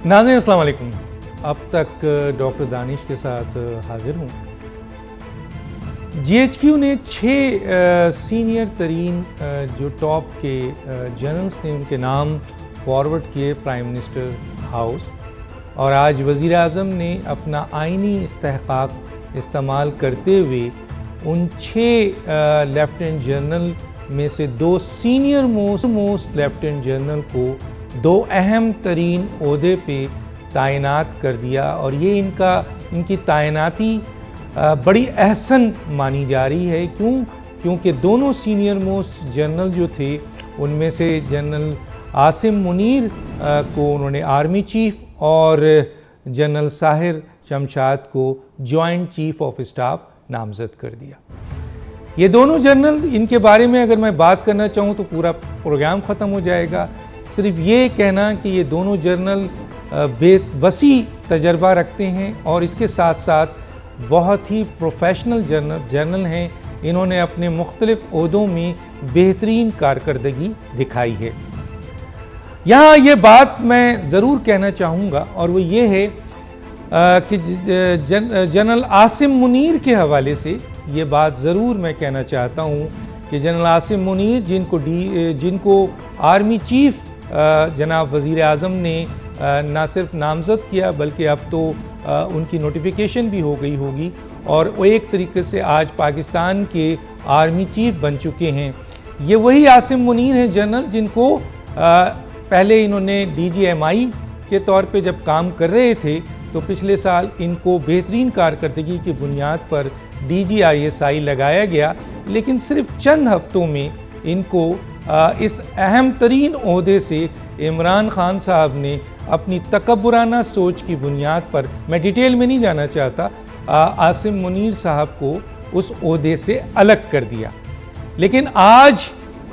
नाज़रीन अस्सलाम वालेकुम। अब तक डॉक्टर दानिश के साथ हाजिर हूँ। GHQ ने 6 सीनियर तरीन जो टॉप के जनरल्स थे उनके नाम फॉरवर्ड किए प्राइम मिनिस्टर हाउस, और आज वज़ीर आज़म ने अपना आइनी इस्तेहक़ाक़ इस्तेमाल करते हुए उन 6 लेफ्टिनेंट जनरल में से 2 सीनियर मोस्ट लेफ्टिनेंट जनरल को 2 अहम तरीन ओहदे पे तैनात कर दिया। और ये इनकी तैनाती बड़ी अहसन मानी जा रही है। क्योंकि दोनों सीनियर मोस्ट जनरल जो थे उनमें से जनरल आसिम मुनीर को उन्होंने आर्मी चीफ और जनरल साहिर शमशाद को जॉइंट चीफ ऑफ स्टाफ नामज़द कर दिया। ये दोनों जनरल, इनके बारे में अगर मैं बात करना चाहूँ तो पूरा प्रोग्राम ख़त्म हो जाएगा। सिर्फ ये कहना कि ये दोनों जनरल बेवसी तजर्बा रखते हैं और इसके साथ साथ बहुत ही प्रोफेशनल जनरल हैं। इन्होंने अपने मुख्तलिफ ओहदों में बेहतरीन कारकर्दगी दिखाई है। यहाँ ये बात मैं ज़रूर कहना चाहूँगा और वो ये है कि जनरल आसिम मुनीर के हवाले से ये बात ज़रूर मैं कहना चाहता हूँ कि जनरल आसिम मुनीर जिनको आर्मी चीफ जनाब वज़ीर आज़म ने ना सिर्फ नामज़द किया बल्कि अब तो उनकी नोटिफिकेशन भी हो गई होगी और वो एक तरीके से आज पाकिस्तान के आर्मी चीफ बन चुके हैं। ये वही आसिम मुनीर हैं जनरल जिनको पहले इन्होंने DGMI के तौर पे जब काम कर रहे थे तो पिछले साल इनको बेहतरीन कारकर्दगी की बुनियाद पर DGISI लगाया गया, लेकिन सिर्फ चंद हफ्तों में इनको इस अहम तरीन ओहदे से इमरान खान साहब ने अपनी तकब्बुराना सोच की बुनियाद पर, मैं डिटेल में नहीं जाना चाहता, आसिम मुनीर साहब को उस ओहदे से अलग कर दिया। लेकिन आज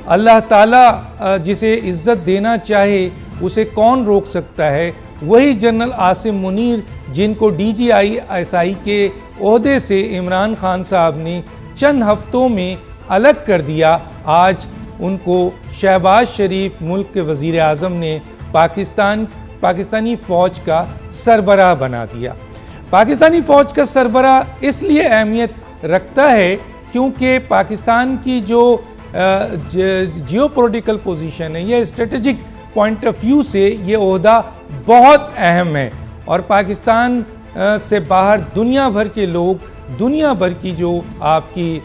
अल्लाह ताला जिसे इज़्ज़त देना चाहे उसे कौन रोक सकता है। वही जनरल आसिम मुनीर जिनको DGISI के ओहदे से इमरान खान साहब ने चंद हफ्तों में अलग कर दिया, आज उनको शहबाज शरीफ मुल्क के वज़ीर आज़म ने पाकिस्तानी फ़ौज का सरबराह बना दिया। पाकिस्तानी फ़ौज का सरबराह इसलिए अहमियत रखता है क्योंकि पाकिस्तान की जो जियोपॉलिटिकल पोजीशन है या स्ट्रेटेजिक पॉइंट ऑफ व्यू से ये ओहदा बहुत अहम है और पाकिस्तान से बाहर दुनिया भर के लोग, दुनिया भर की जो आपकी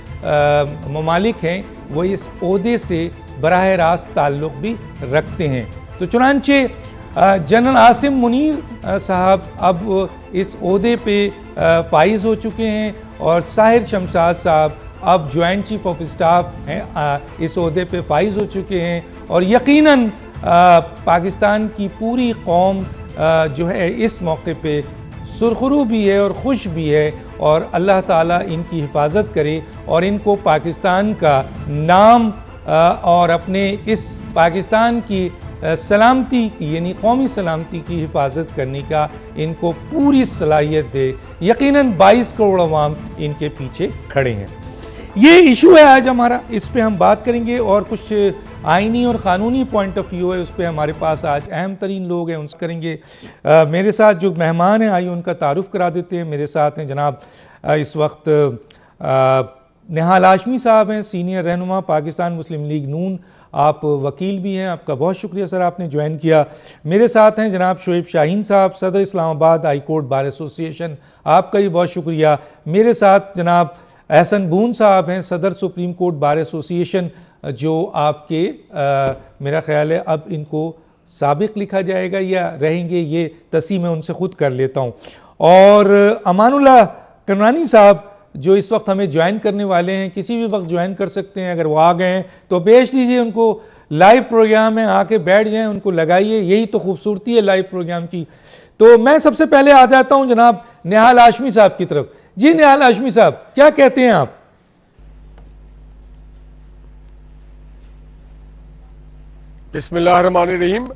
ममालिक हैं वो इस ओहदे से बराह रास्त ताल्लुक़ भी रखते हैं। तो चुनांचे जनरल आसिम मुनीर साहब अब इस ओहदे पे फाइज हो चुके हैं और साहिर शमशाद साहब अब जॉइंट चीफ ऑफ स्टाफ हैं, इस ओहदे पे फाइज हो चुके हैं। और यकीनन पाकिस्तान की पूरी कौम जो है इस मौके पे सुरखरू भी है और खुश भी है और अल्लाह ताला इनकी हिफाजत करे और इनको पाकिस्तान का नाम और अपने इस पाकिस्तान की सलामती की यानी कौमी सलामती की हिफाजत करने का इनको पूरी सलाहियत दे। यकीनन 22 करोड़ अवाम इनके पीछे खड़े हैं। ये इशू है आज हमारा, इस पे हम बात करेंगे और कुछ आइनी और क़ानूनी पॉइंट ऑफ व्यू है उस पर हमारे पास आज अहम तरीन लोग हैं, उनसे करेंगे। मेरे साथ जो मेहमान हैं आइए उनका तारुफ करा देते हैं। मेरे साथ हैं जनाब इस वक्त निहाल हाशमी साहब हैं, सीनियर रहनुमा पाकिस्तान मुस्लिम लीग नून, आप वकील भी हैं, आपका बहुत शुक्रिया सर आपने ज्वाइन किया। मेरे साथ हैं जनाब शोएब शाहीन साहब, सदर Islamabad high court bar association, आपका भी बहुत शुक्रिया। मेरे साथ जनाब एहसन बून साहब हैं, सदर सुप्रीम कोर्ट बार एसोसिएशन, जो आपके मेरा ख्याल है अब इनको साबिक लिखा जाएगा या रहेंगे, ये तस्सीम मैं उनसे ख़ुद कर लेता हूँ। और अमानुल्लाह कमरानी साहब जो इस वक्त हमें ज्वाइन करने वाले हैं, किसी भी वक्त ज्वाइन कर सकते हैं, अगर वो आ गए हैं तो भेज दीजिए उनको। लाइव प्रोग्राम है, आके बैठ जाएं, उनको लगाइए, यही तो खूबसूरती है लाइव प्रोग्राम की। तो मैं सबसे पहले आ जाता हूँ जनाब निहाल हाशमी साहब की तरफ। जी निहाल हाशमी साहब, क्या कहते हैं आप? बिस्मिल्लाहिर्रहमानिर्रहीम।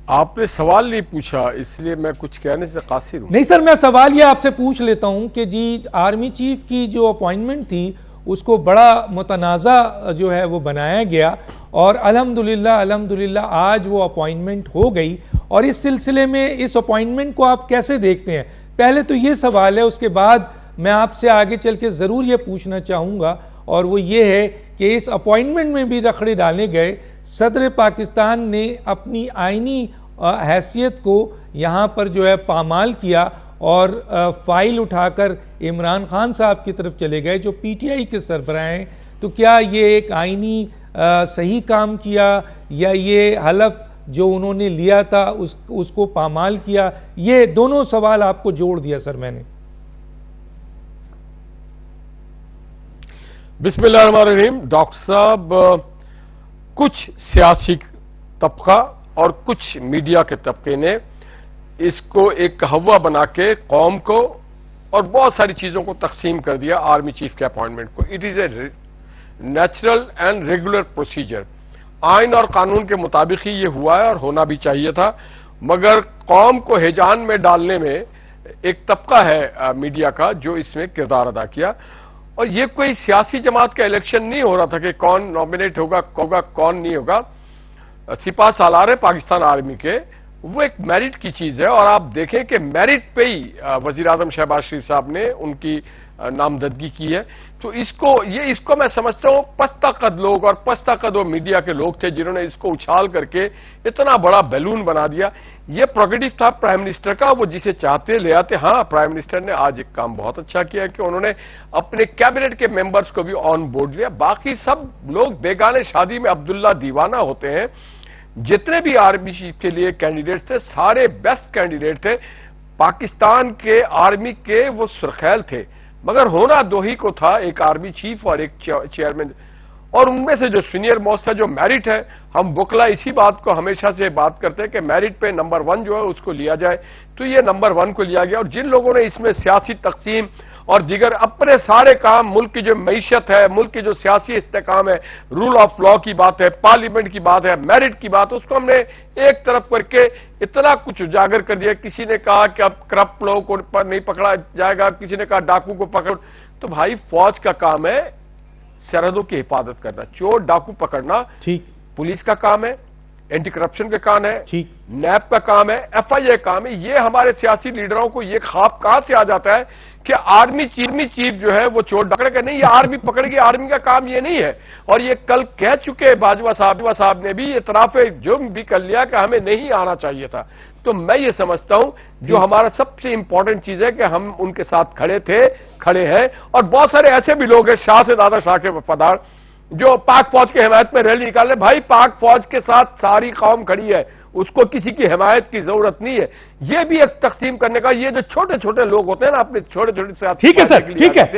आपने सवाल नहीं पूछा इसलिए मैं कुछ कहने से कासिर हूं। नहीं सर, मैं सवाल ये आपसे पूछ लेता हूं कि जी आर्मी चीफ की जो अपॉइंटमेंट थी उसको बड़ा मुतनाज़ा जो है वो बनाया गया और अल्हम्दुलिल्लाह आज वो अपॉइंटमेंट हो गई और इस सिलसिले में इस अपॉइंटमेंट को आप कैसे देखते हैं? पहले तो ये सवाल है, उसके बाद मैं आपसे आगे चल के ज़रूर ये पूछना चाहूँगा, और वो ये है कि इस अपॉइंटमेंट में भी रखड़े डाले गए। सदर पाकिस्तान ने अपनी आइनी हैसियत को यहाँ पर जो है पामाल किया और फाइल उठाकर इमरान खान साहब की तरफ चले गए जो पीटीआई के सरबराह हैं। तो क्या ये एक आइनी सही काम किया, या ये हलफ जो उन्होंने लिया था उसको पामाल किया? ये दोनों सवाल आपको जोड़ दिया सर मैंने। बिस्मिल्लाहिर्रहमानिर्रहीम। डॉक्टर साहब, कुछ सियासी तबका और कुछ मीडिया के तबके ने इसको एक हवा बना के कौम को और बहुत सारी चीजों को तकसीम कर दिया आर्मी चीफ के अपॉइंटमेंट को। It is a natural and regular procedure. आइन और कानून के मुताबिक ही ये हुआ है और होना भी चाहिए था, मगर कौम को हिजान में डालने में एक तबका है मीडिया का जो इसमें किरदार अदा किया। और ये कोई सियासी जमात का इलेक्शन नहीं हो रहा था कि कौन नॉमिनेट होगा कौन नहीं होगा। सिपा सालार पाकिस्तान आर्मी के, वो एक मेरिट की चीज है। और आप देखें कि मेरिट पे ही वजीर आजम शहबाज शरीफ साहब ने उनकी नामजदगी की है। तो इसको मैं समझता हूं पस्ता कद लोग और पस्ता कद वो मीडिया के लोग थे जिन्होंने इसको उछाल करके इतना बड़ा बैलून बना दिया। ये प्रोग्रेटिव था प्राइम मिनिस्टर का, वो जिसे चाहते ले आते। हाँ, प्राइम मिनिस्टर ने आज एक काम बहुत अच्छा किया कि उन्होंने अपने कैबिनेट के मेंबर्स को भी ऑन बोर्ड लिया। बाकी सब लोग बेगाने शादी में अब्दुल्ला दीवाना होते हैं। जितने भी आर्मी चीफ के लिए कैंडिडेट्स थे सारे बेस्ट कैंडिडेट थे। पाकिस्तान के आर्मी के वो सुरखैल थे, मगर होना दो ही को था, एक आर्मी चीफ और एक चेयरमैन। और उनमें से जो सीनियर मोस्ट है, जो मेरिट है, हम बुकला इसी बात को हमेशा से बात करते हैं कि मेरिट पे नंबर 1 जो है उसको लिया जाए। तो ये नंबर 1 को लिया गया। और जिन लोगों ने इसमें सियासी तकसीम और दीगर अपने सारे काम, मुल्क की जो मईशत है, मुल्क की जो सियासी इस्तेकाम है, रूल ऑफ लॉ की बात है, पार्लियामेंट की बात है, मेरिट की बात, उसको हमने एक तरफ करके इतना कुछ उजागर कर दिया। किसी ने कहा कि अब करप्ट लोगों को नहीं पकड़ा जाएगा, किसी ने कहा डाकू को पकड़। तो भाई, फौज का काम है सरहदों की हिफाजत करना, चोर डाकू पकड़ना ठीक पुलिस का काम है, एंटी करप्शन का काम है, ठीक नैब का काम है, एफआईए काम है। ये हमारे सियासी लीडरों को ये ख्वाब कहां से आ जाता है कि आर्मी चीफ जो है वो चोर पकड़ेगा? नहीं, ये आर्मी पकड़ेगी। आर्मी का काम ये नहीं है। और ये कल कह चुके बाजवा साहब ने भी इतराफे जुर्म भी कर लिया कि हमें नहीं आना चाहिए था। तो मैं ये समझता हूं जो हमारा सबसे इंपॉर्टेंट चीज है कि हम उनके साथ खड़े हैं। और बहुत सारे ऐसे भी लोग हैं, शाह से दादा शाह के वफादार, जो पाक फौज की हिमायत में रैली निकाले। भाई, पाक फौज के साथ सारी कौम खड़ी है, उसको किसी की हिमायत की जरूरत नहीं है। ये भी एक तकसीम करने का, ये जो छोटे छोटे लोग होते हैं ना, अपने छोटे छोटे, ठीक है सर,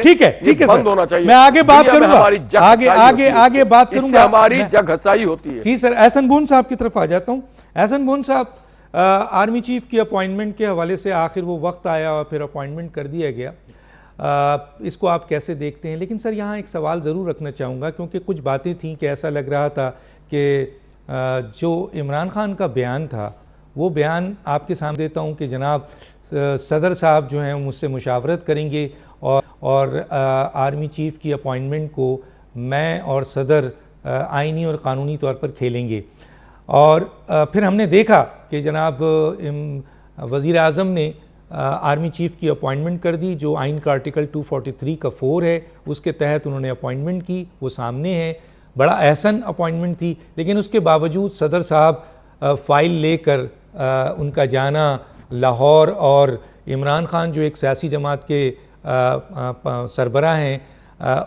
ठीक है बंद होना चाहिए। मैं आगे बात करूंगा, आगे बात करूंगा। हमारी जग हसाई होती है। जी सर, एहसन बुन साहब की तरफ आ जाता हूं। एहसन बुन साहब, आर्मी चीफ की अपॉइंटमेंट के हवाले से आखिर वो वक्त आया और फिर अपॉइंटमेंट कर दिया गया, इसको आप कैसे देखते हैं? लेकिन सर, यहाँ एक सवाल ज़रूर रखना चाहूँगा, क्योंकि कुछ बातें थीं कि ऐसा लग रहा था कि जो इमरान खान का बयान था, वो बयान आपके सामने देता हूँ कि जनाब सदर साहब जो हैं मुझसे मुशावरत करेंगे और आर्मी चीफ की अपॉइंटमेंट को मैं और सदर आइनी और क़ानूनी तौर पर खेलेंगे। और फिर हमने देखा कि जनाब वज़ीर आज़म ने आर्मी चीफ की अपॉइंटमेंट कर दी, जो आइन का आर्टिकल 243 का 4 है, उसके तहत उन्होंने अपॉइंटमेंट की। वो सामने है, बड़ा एहसन अपॉइंटमेंट थी। लेकिन उसके बावजूद सदर साहब फ़ाइल लेकर उनका जाना लाहौर, और इमरान खान जो एक सियासी जमात के सरबराह हैं,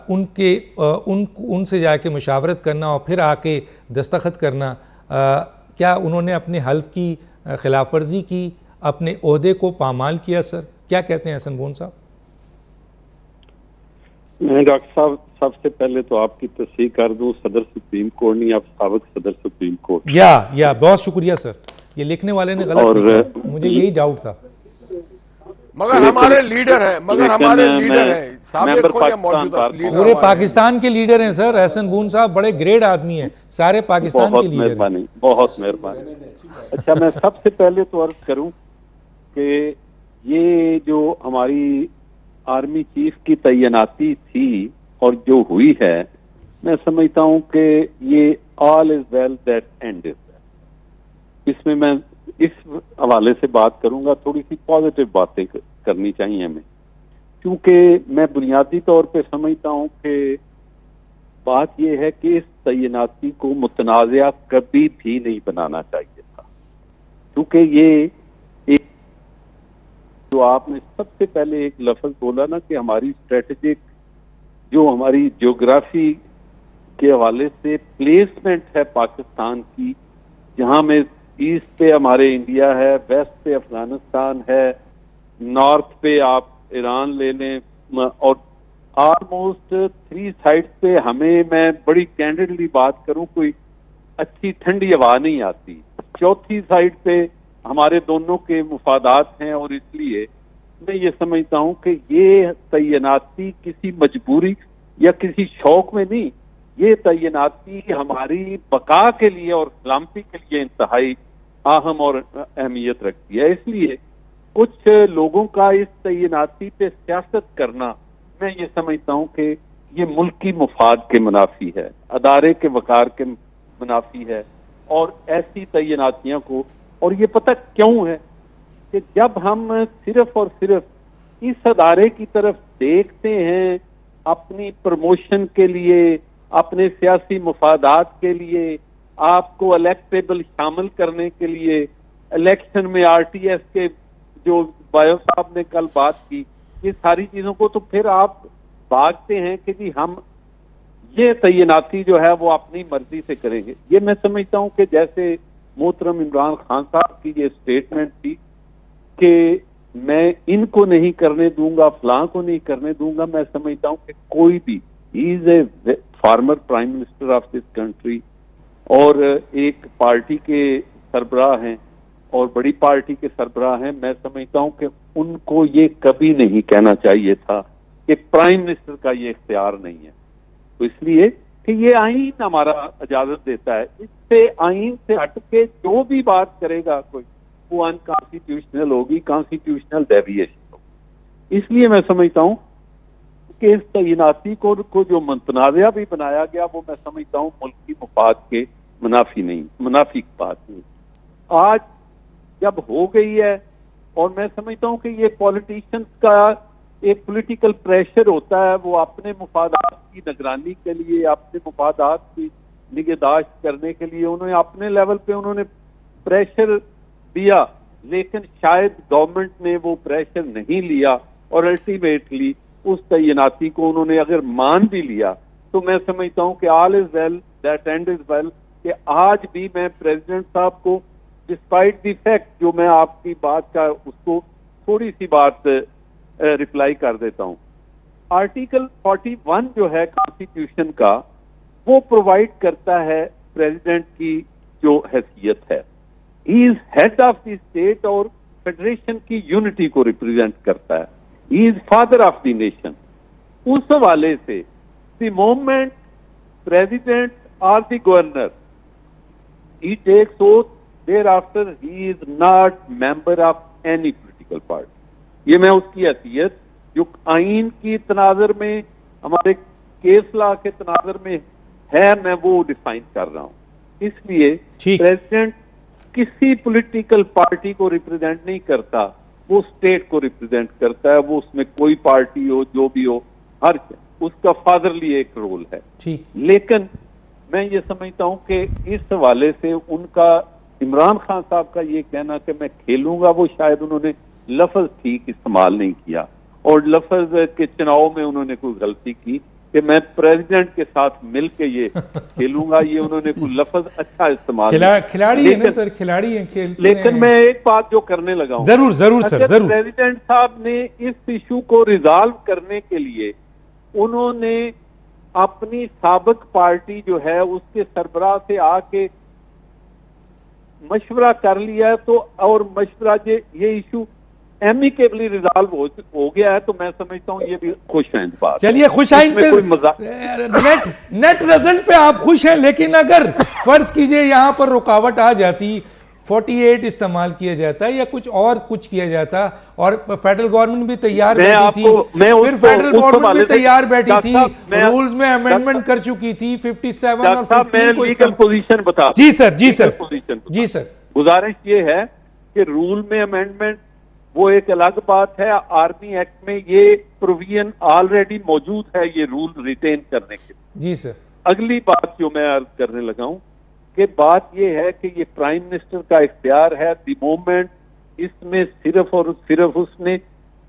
उनसे जाके मुशावरत करना और फिर आके दस्तखत करना, क्या उन्होंने अपने हल्फ की खिलाफ वर्जी की, अपने ओहदे को पामाल किया? सर, क्या कहते हैं एहसन बोन साहब? मैं डॉक्टर साहब, सबसे पहले तो आपकी तस्दीक कर दूं, सदर सुप्रीम कोर्ट नहीं, आप साबिक सदर सुप्रीम कोर्ट। या बहुत शुक्रिया सर, ये लिखने वाले ने गलत लिखा, मुझे यही डाउट था। मगर हमारे लीडर हैं, पूरे पाकिस्तान के लीडर हैं सर। एहसन बून साहब बड़े ग्रेट आदमी हैं, सारे पाकिस्तान के लीडर हैं। बहुत मेहरबानी। अच्छा, मैं सबसे पहले तो अर्ज करूं कि ये जो हमारी आर्मी चीफ की तैनाती थी और जो हुई है, मैं समझता हूं कि ये all is well that and is well. इसमें मैं इस हवाले से बात करूंगा, थोड़ी सी पॉजिटिव बातें करनी चाहिए हमें, क्योंकि मैं बुनियादी तौर पे समझता हूं कि बात यह है कि इस तैनाती को मुतनाज़ा कभी भी नहीं बनाना चाहिए था, क्योंकि ये एक जो आपने सबसे पहले एक लफ्ज बोला ना कि हमारी स्ट्रेटेजिक जो हमारी ज्योग्राफी के हवाले से प्लेसमेंट है पाकिस्तान की, जहां में ईस्ट पे हमारे इंडिया है, वेस्ट पे अफगानिस्तान है, नॉर्थ पे आप ईरान ले लें, और ऑलमोस्ट 3 साइड पे हमें, मैं बड़ी कैंडिडली बात करूं, कोई अच्छी ठंडी हवा नहीं आती। 4थी साइड पे हमारे दोनों के मुफादात हैं, और इसलिए मैं ये समझता हूं कि ये तैनाती किसी मजबूरी या किसी शौक में नहीं, ये तैनाती हमारी बका के लिए और सलामती के लिए इंतहाई अहम और अहमियत रखती है। इसलिए कुछ लोगों का इस तैनाती पे सियासत करना, मैं ये समझता हूं कि ये मुल्की मुफाद के मुनाफी है, अदारे के वकार के मुनाफी है, और ऐसी तैनातियों को, और ये पता क्यों है कि जब हम सिर्फ और सिर्फ इस अदारे की तरफ देखते हैं अपनी प्रमोशन के लिए, अपने सियासी मुफादात के लिए, आपको इलेक्टेबल शामिल करने के लिए, इलेक्शन में आरटीएस के जो बायो साहब ने कल बात की, ये सारी चीजों को, तो फिर आप भागते हैं कि जी हम ये तैनाती जो है वो अपनी मर्जी से करेंगे। ये मैं समझता हूं कि जैसे मोहतरम इमरान खान साहब की ये स्टेटमेंट थी कि मैं इनको नहीं करने दूंगा, फलां को नहीं करने दूंगा, मैं समझता हूं कि कोई भी, he is a former prime minister of this country और एक पार्टी के सरबराह हैं और बड़ी पार्टी के सरबराह हैं, मैं समझता हूं कि उनको ये कभी नहीं कहना चाहिए था कि प्राइम मिनिस्टर का ये इख्तियार नहीं है। तो इसलिए कि ये आईन हमारा इजाजत देता है, इससे आईन से हट के जो भी बात करेगा कोई, वो अनकॉन्स्टिट्यूशनल होगी, कॉन्स्टिट्यूशनल डेविएशन होगी। इसलिए मैं समझता हूं कि इस तैनाती को जो मुतनाज़ा भी बनाया गया, वो मैं समझता हूं मुल्की मुफाद के मुनाफी नहीं, मुनाफी की बात नहीं। आज जब हो गई है, और मैं समझता हूं कि ये पॉलिटिशियंस का एक पॉलिटिकल प्रेशर होता है, वो अपने मुफादात की निगरानी के लिए, अपने मुफादात की निगहदाश्त करने के लिए उन्होंने अपने लेवल पे उन्होंने प्रेशर दिया, लेकिन शायद गवर्नमेंट ने वो प्रेशर नहीं लिया, और अल्टीमेटली उस तैनाती को उन्होंने अगर मान भी लिया, तो मैं समझता हूं कि all is well that and is well, कि आज भी मैं प्रेसिडेंट साहब को, डिस्पाइट द फैक्ट, जो मैं आपकी बात का उसको थोड़ी सी बात रिप्लाई कर देता हूं। आर्टिकल 41 जो है कॉन्स्टिट्यूशन का, वो प्रोवाइड करता है प्रेसिडेंट की जो हैसियत है, he is head of the state और फेडरेशन की यूनिटी को रिप्रेजेंट करता है, he is father of the nation. उस हवाले से द मोमेंट प्रेसिडेंट और the governor he takes oath, thereafter he is not member of any political party। ये मैं उसकी हैसियत जो आइन की तनाजर में, हमारे केस लॉ के तनाजर में है, मैं वो डिफाइन कर रहा हूं। इसलिए प्रेसिडेंट किसी पॉलिटिकल पार्टी को रिप्रेजेंट नहीं करता, वो स्टेट को रिप्रेजेंट करता है, वो उसमें कोई पार्टी हो, जो भी हो, हर उसका फादरली एक रोल है। लेकिन मैं ये समझता हूं कि इस हवाले से उनका, इमरान खान साहब का ये कहना कि मैं खेलूंगा, वो शायद उन्होंने लफ्ज ठीक इस्तेमाल नहीं किया, और लफ्ज के चुनाव में उन्होंने कोई गलती की कि मैं प्रेसिडेंट के साथ मिलके ये खेलूंगा, ये उन्होंने कोई लफ्ज अच्छा इस्तेमाल खिलाड़ी है ना सर, खिलाड़ी है, खेलते लेकिन हैं। मैं एक बात जो करने लगा हूं, जरूर जरूर सर, जरूर। प्रेसिडेंट साहब ने इस इशू को रिजॉल्व करने के लिए उन्होंने अपनी साबिक पार्टी जो है उसके सरबराह से आके मशवरा कर लिया है, तो और मशवरा ये इशू एमिकेबली रिजॉल्व हो गया है, तो मैं समझता हूं ये भी खुश हैं बात। चलिए खुश हैं पे नेट रिजल्ट पे आप खुश हैं, लेकिन अगर फर्ज कीजिए यहां पर रुकावट आ जाती, 48 इस्तेमाल किया जाता है या कुछ और कुछ किया जाता, और फेडरल गवर्नमेंट भी तैयार बैठी थी, फिर फेडरल गवर्नमेंट भी तैयार बैठी थी, रूल्स में अमेंडमेंट कर चुकी थी 57 और 15 को लीगल पोजीशन बता। जी सर, जी सर, जी सर। गुजारिश ये है उसके रूल में अमेंडमेंट वो एक अलग बात है। आर्मी एक्ट में ये प्रोविजन ऑलरेडी मौजूद है ये रूल रिटेन करने के। जी सर। अगली बात जो मैं अर्ज करने लगा हूं कि बात यह है कि ये प्राइम मिनिस्टर का इख्तियार है द मोमेंट इसमें सिर्फ और सिर्फ उसने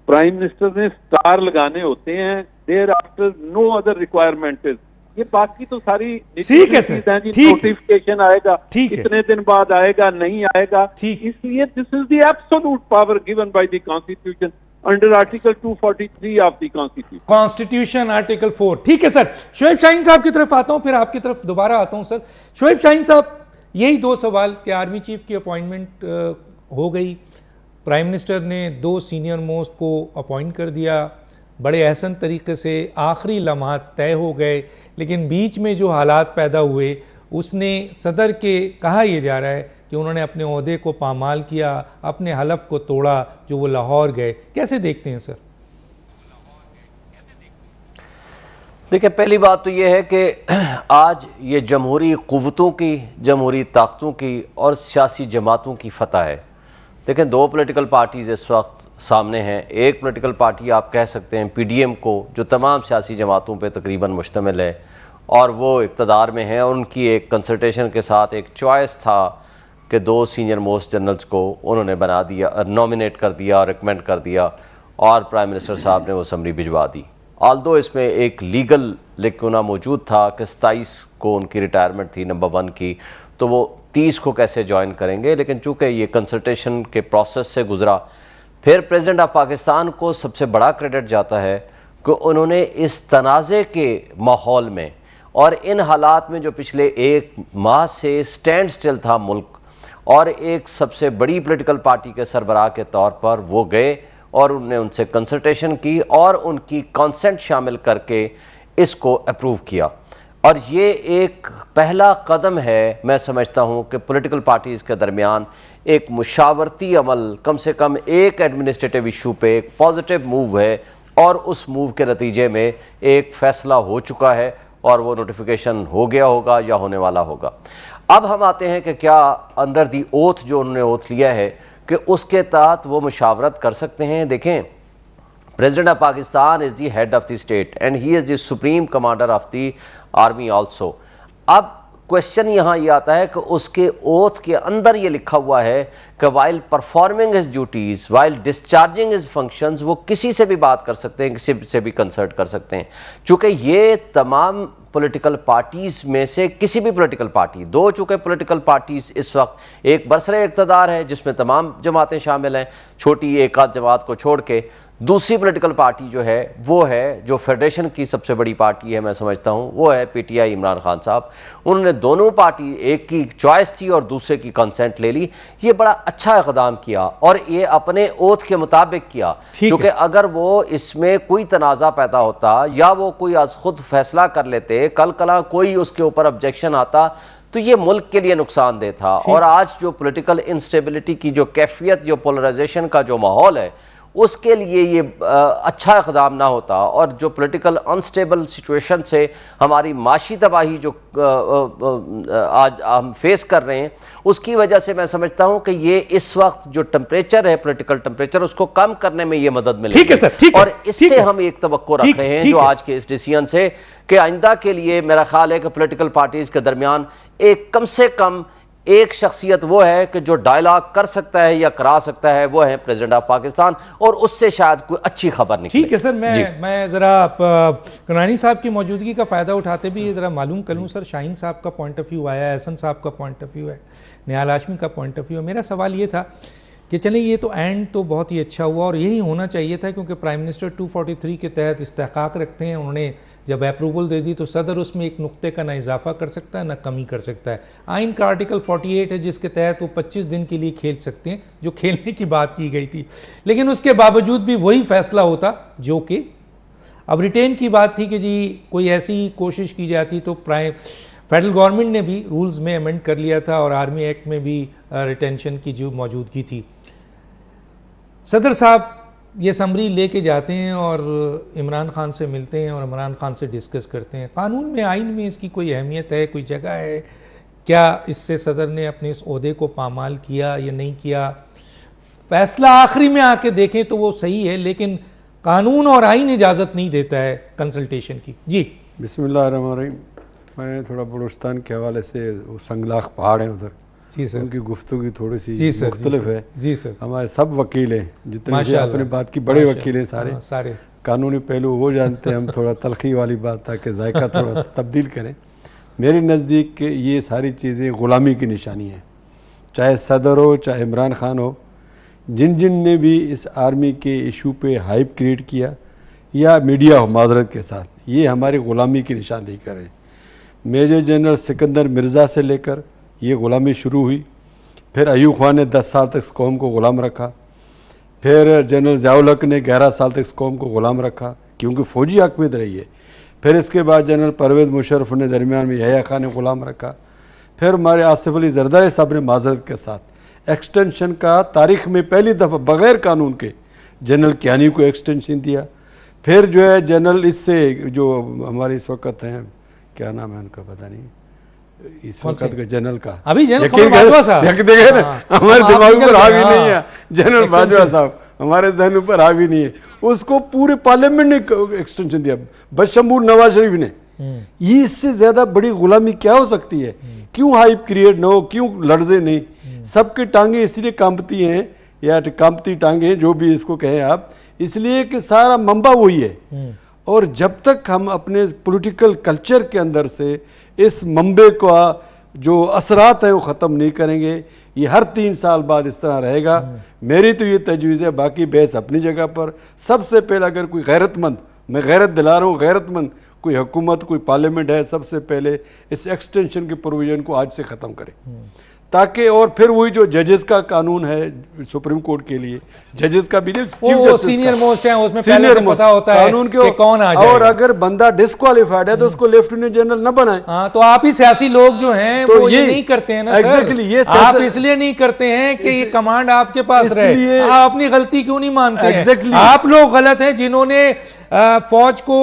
प्राइम मिनिस्टर ने स्टार लगाने होते हैं, thereafter no other requirement is. ये बाकी तो सारी ठीक है सर, ठीक, नोटिफिकेशन आएगा, इतने दिन बाद आएगा, नहीं आएगा, ठीक। इसलिए this is the absolute power given by the constitution under article 243 of the constitution article 4। ठीक है सर। शोएब शाहीन साहब की तरफ आता हूं, फिर आपकी तरफ दोबारा आता हूं सर। शोएब शाहीन साहब, यही दो सवाल कि आर्मी चीफ की अपॉइंटमेंट हो गई, प्राइम मिनिस्टर ने 2 सीनियर मोस्ट को अपॉइंट कर दिया, बड़े अहसन तरीके से आखिरी लम्हात तय हो गए, लेकिन बीच में जो हालात पैदा हुए उसने सदर के कहा यह जा रहा है कि उन्होंने अपने ओहदे को पामाल किया, अपने हलफ को तोड़ा जो वो लाहौर गए। कैसे देखते हैं सर? देखिए, पहली बात तो ये है कि आज ये जमहूरी क़ुव्वतों की, जमहूरी ताकतों की और सियासी जमातों की फतह है। देखें, 2 पॉलिटिकल पार्टीज़ इस वक्त सामने हैं। एक पॉलिटिकल पार्टी आप कह सकते हैं PDM को, जो तमाम सियासी जमातों पे तकरीबन मुश्तमिल है और वो इक़्तिदार में है, और उनकी एक कंसल्टेशन के साथ एक चॉइस था कि 2 सीनियर मोस्ट जनरल्स को उन्होंने बना दिया, नॉमिनेट कर दिया और रिकमेंड कर दिया, और प्राइम मिनिस्टर साहब ने वो समरी भिजवा दी। आल्दो इसमें एक लीगल लेकुना मौजूद था कि 27 को उनकी रिटायरमेंट थी नंबर 1 की, तो वो 30 को कैसे ज्वाइन करेंगे, लेकिन चूँकि ये कंसल्टेशन के प्रोसेस से गुजरा, फिर प्रेसिडेंट ऑफ पाकिस्तान को सबसे बड़ा क्रेडिट जाता है कि उन्होंने इस तनाज़े के माहौल में और इन हालात में जो पिछले 1 माह से स्टैंड स्टिल था मुल्क, और एक सबसे बड़ी पॉलिटिकल पार्टी के सरबराह के तौर पर वो गए और उन्होंने उनसे कंसल्टेशन की और उनकी कंसेंट शामिल करके इसको अप्रूव किया। और ये एक पहला कदम है, मैं समझता हूँ, कि पॉलिटिकल पार्टीज़ के दरमियान एक मुशावरती अमल, कम से कम एक एडमिनिस्ट्रेटिव इशू पे एक पॉजिटिव मूव है, और उस मूव के नतीजे में एक फ़ैसला हो चुका है और वो नोटिफिकेशन हो गया होगा या होने वाला होगा। अब हम आते हैं कि क्या अंडर दी ओथ जो उन्होंने ओथ लिया है कि उसके तहत वो मुशावरत कर सकते हैं। देखें, president of Pakistan is the head of the state and he is the supreme commander of the army also. अब क्वेश्चन यहाँ ये आता है कि उसके ओथ के अंदर ये लिखा हुआ है कि while performing his duties, while discharging his functions, वो किसी से भी बात कर सकते हैं, किसी से भी कंसल्ट कर सकते हैं। चूँकि ये तमाम पॉलिटिकल पार्टीज़ में से किसी भी पॉलिटिकल पार्टी, 2 चूँकि पॉलिटिकल पार्टीज़ इस वक्त एक बरसरे इक़्तिदार है जिसमें तमाम जमातें शामिल हैं, छोटी एक आध जमात को छोड़ के, दूसरी पॉलिटिकल पार्टी जो है वो है जो फेडरेशन की सबसे बड़ी पार्टी है, मैं समझता हूँ, वो है PTI इमरान खान साहब। उन्होंने दोनों पार्टी, एक की चॉइस थी और दूसरे की कंसेंट ले ली। ये बड़ा अच्छा इक़दाम किया और ये अपने ओथ के मुताबिक किया, क्योंकि अगर वो इसमें कोई तनाज़ा पैदा होता या वो कोई आज खुद फैसला कर लेते, कल कला कोई उसके ऊपर ऑब्जेक्शन आता, तो ये मुल्क के लिए नुकसानदेह था। और आज जो पॉलिटिकल इंस्टेबिलिटी की जो कैफियत, जो पोलराइजेशन का जो माहौल है, उसके लिए ये अच्छा इक़दाम ना होता, और जो पॉलिटिकल अनस्टेबल सिचुएशन से हमारी माशी तबाही जो आज हम फेस कर रहे हैं, उसकी वजह से मैं समझता हूं कि ये इस वक्त जो टेम्परेचर है, पॉलिटिकल टेम्परेचर, उसको कम करने में ये मदद मिलेगी। ठीक है सर, ठीक है, और इससे हम एक तवक्को रख रहे हैं जो आज के इस डिसीजन से, कि आइंदा के लिए मेरा ख्याल है कि पॉलिटिकल पार्टीज के दरमियान एक कम से कम एक शख्सियत वो है कि जो डायलॉग कर सकता है या करा सकता है, वो है प्रेसिडेंट ऑफ पाकिस्तान, और उससे शायद कोई अच्छी खबर निकले। ठीक है सर, मैं ज़रा कनानी साहब की मौजूदगी का फ़ायदा उठाते भी ज़रा मालूम कर लूँ सर, शाहीन साहब का पॉइंट ऑफ व्यू आया, एहसन साहब का पॉइंट ऑफ व्यू है, निहाल हाशमी का पॉइंट ऑफ व्यू है। मेरा सवाल ये था कि चलें, ये तो एंड तो बहुत ही अच्छा हुआ और यही होना चाहिए था, क्योंकि प्राइम मिनिस्टर 243 के तहत इस्तेहकाक रखते हैं। उन्होंने जब अप्रूवल दे दी तो सदर उसमें एक नुक्ते का ना इजाफा कर सकता है ना कमी कर सकता है। आइन का आर्टिकल 48 है जिसके तहत वो 25 दिन के लिए खेल सकते हैं, जो खेलने की बात की गई थी, लेकिन उसके बावजूद भी वही फैसला होता जो कि अब रिटेन की बात थी कि जी कोई ऐसी कोशिश की जाती तो फेडरल गवर्नमेंट ने भी रूल्स में अमेंड कर लिया था और आर्मी एक्ट में भी रिटेंशन की जो मौजूदगी थी। सदर साहब ये समरी लेके जाते हैं और इमरान खान से मिलते हैं और इमरान खान से डिस्कस करते हैं। कानून में, आइन में इसकी कोई अहमियत है, कोई जगह है क्या? इससे सदर ने अपने इस ओहदे को पामाल किया या नहीं किया? फैसला आखिरी में आके देखें तो वो सही है, लेकिन कानून और आईन इजाज़त नहीं देता है कंसल्टेशन की। जी बिस्मिल्लाहिर्रहमानिर्रहीम। मैं थोड़ा बलूचिस्तान के हवाले से, वो संगलाख पहाड़ हैं उधर, जी सर, उनकी गुफ्तगू थोड़ी सी जी सर, मुख्तलिफ है। जी सर, हमारे सब वकील हैं जितने भी आपने बात की, बड़े वकील हैं सारे, सारे कानूनी पहलू वो जानते हैं, हम थोड़ा तलखी वाली बात ताकि जायका थोड़ा तब्दील करें। मेरे नज़दीक ये सारी चीज़ें ग़ुलामी की निशानी है, चाहे सदर हो चाहे इमरान खान हो, जिन जिन ने भी इस आर्मी के इशू पे हाइप क्रिएट किया या मीडिया हो माजरत के साथ, ये हमारी ग़ुलामी की निशानदेही करें। मेजर जनरल सिकंदर मिर्ज़ा से लेकर ये ग़ुलामी शुरू हुई, फिर अयूब खान ने 10 साल तक इस कौम को ग़ुलाम रखा, फिर जनरल ज़ियाउल हक ने 11 साल तक इस कौम को ग़ुलाम रखा क्योंकि फ़ौजी हकूमत रही है, फिर इसके बाद जनरल परवेज़ मुशर्रफ ने दरमियान में यहया खान ने ग़ुलाम रखा, फिर हमारे आसिफ अली जरदारी साहब ने माजरत के साथ एक्सटेंशन का तारीख़ में पहली दफ़ा बग़ैर कानून के जनरल कियानी को एक्सटेंशन दिया, फिर जो है जनरल इससे जो हमारे इस वक्त हैं, क्या नाम है उनका पता नहीं, इस वक्त के जनरल का अभी जनरल बाजवा साहब, हमारे दिमाग पर हावी नहीं है, जनरल बाजवा साहब हमारे जहन पर हावी नहीं है, उसको पूरे पार्लियामेंट ने एक्सटेंशन दिया, बशमूल नवाज शरीफ ने। ये इससे ज्यादा बड़ी गुलामी क्या हो सकती है? क्यों हाइप क्रिएट ना हो, क्यों लड़जे नहीं? सबकी टांगे इसलिए कांपती हैं या कांपती टांगे, जो भी इसको कहें आप, इसलिए कि सारा मंबा वही है। और जब तक हम अपने पॉलिटिकल कल्चर के अंदर से इस मंबे का जो असरात है वो ख़त्म नहीं करेंगे, ये हर 3 साल बाद इस तरह रहेगा। मेरी तो ये तजवीज़ है, बाकी बहस अपनी जगह पर। सबसे पहले अगर कोई गैरतमंद, मैं गैरत दिला रहा हूँ, गैरतमंद कोई हुकूमत, कोई पार्लियामेंट है, सबसे पहले इस एक्सटेंशन के प्रोविज़न को आज से ख़त्म करे, ताकि और फिर वही जो जजेस का कानून है सुप्रीम कोर्ट के लिए, जजेस का भी चीफ जस्टिस सीनियर मोस्ट है, उसमें पहले से पता होता है कानून कि कौन आ जाएगा। और अगर बंदा डिस्क्वालिफाइड है तो उसको लेफ्टिनेंट जनरल न बनाए। हाँ, तो आप ही सियासी लोग जो हैं तो वो ये नहीं करते हैं ना एग्जैक्टली, ये आप इसलिए नहीं करते हैं कि ये कमांड आपके पास रहे। आप अपनी गलती क्यों नहीं मानते हैं? आप लोग गलत हैं जिन्होंने फौज को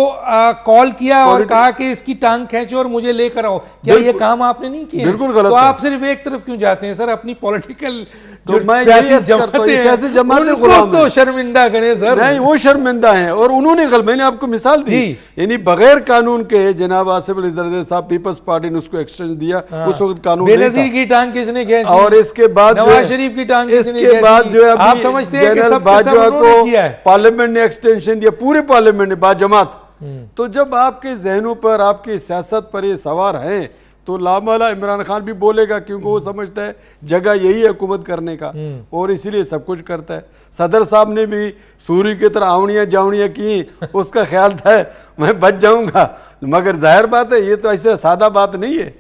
कॉल किया और कहा कि इसकी टांग खींचो और मुझे लेकर आओ। क्या ये काम आपने नहीं किया? बिल्कुल गलत। तो आप सिर्फ एक तरफ क्यों जाते हैं सर? अपनी पॉलिटिकल तो मैं सियासी जमातें गुलाम तो शर्मिंदा करें सर। नहीं, वो शर्मिंदा हैं और उन्होंने मैंने आपको मिसाल दी, यानी बगैर कानून के जनाब आसिफ अली जरदारी साहब पीपल्स पार्टी ने उसको एक्सटेंशन दिया। उस वक्त कानून बेनज़ीर की टांग किसने खींची? और इसके बाद नवाज शरीफ की टांग किसने खींची? इसके बाद जो है आप समझते हैं कि सब बाजवा को किया है? पार्लियामेंट ने एक्सटेंशन दिया, पूरे पार्लियामेंट ने बाजमात। तो जब आपके जहनों पर, आपकी सियासत पर ये सवार हैं, तो लामला इमरान खान भी बोलेगा, क्योंकि वो समझता है जगह यही है हुकूमत करने का और इसीलिए सब कुछ करता है। सदर साहब ने भी सूरी की तरह आवड़ियाँ जावड़ियाँ की, उसका ख्याल था मैं बच जाऊंगा, मगर जाहिर बात है ये तो ऐसे सादा बात नहीं है।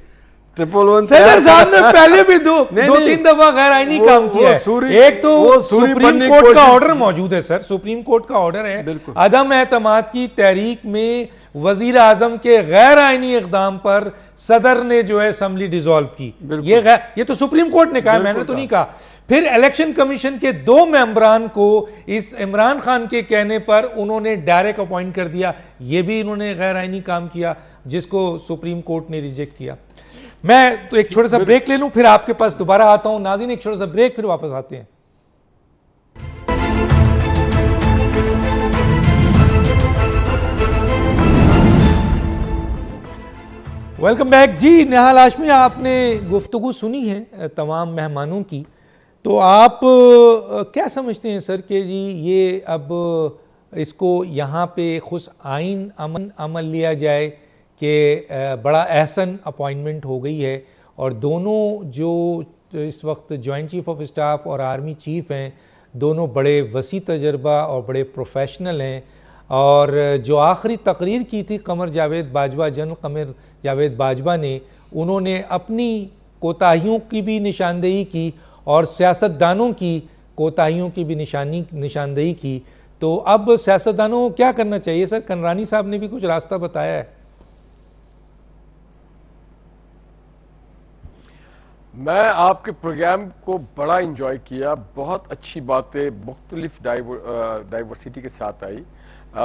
111 सदर साहब ने पहले भी दो तीन दफा गैर आईनी काम किया है। एक तो सुप्रीम कोर्ट का ऑर्डर मौजूद है सर, सुप्रीम कोर्ट का ऑर्डर है अदम एतमाद की तहरीक में वजीर आजम के गैर आईनी इकदाम पर सदर ने जो है असम्बली डिसॉल्व की। ये तो सुप्रीम कोर्ट ने कहा, मैंने तो नहीं कहा। फिर इलेक्शन कमीशन के 2 मेंबरान को इस इमरान खान के कहने पर उन्होंने डायरेक्ट अपॉइंट कर दिया, ये भी इन्होंने गैर आईनी काम किया जिसको सुप्रीम कोर्ट ने रिजेक्ट किया। मैं तो एक छोटा सा ब्रेक ले लूं, फिर आपके पास दोबारा आता हूं। नाज़रीन, एक छोटा सा ब्रेक, फिर वापस आते हैं। वेलकम बैक जी। निहाल हाशमी, आपने गुफ्तगू सुनी है तमाम मेहमानों की, तो आप क्या समझते हैं सर कि जी ये अब इसको यहाँ पे खुश आइन अमल लिया जाए कि बड़ा अहसन अपॉइंटमेंट हो गई है और दोनों जो इस वक्त जॉइंट चीफ ऑफ स्टाफ और आर्मी चीफ हैं, दोनों बड़े वसी तजर्बा और बड़े प्रोफेशनल हैं, और जो आखिरी तकरीर की थी कमर जावेद बाजवा, जनरल कमर जावेद बाजवा ने, उन्होंने अपनी कोताहियों की भी निशानदेही की और सियासतदानों की कोताहियों की भी निशानदेही की। तो अब सियासतदानों को क्या करना चाहिए सर? कनरानी साहब ने भी कुछ रास्ता बताया है। मैं आपके प्रोग्राम को बड़ा इंजॉय किया, बहुत अच्छी बातें मुख्तलिफ डाइवर्सिटी के साथ आई।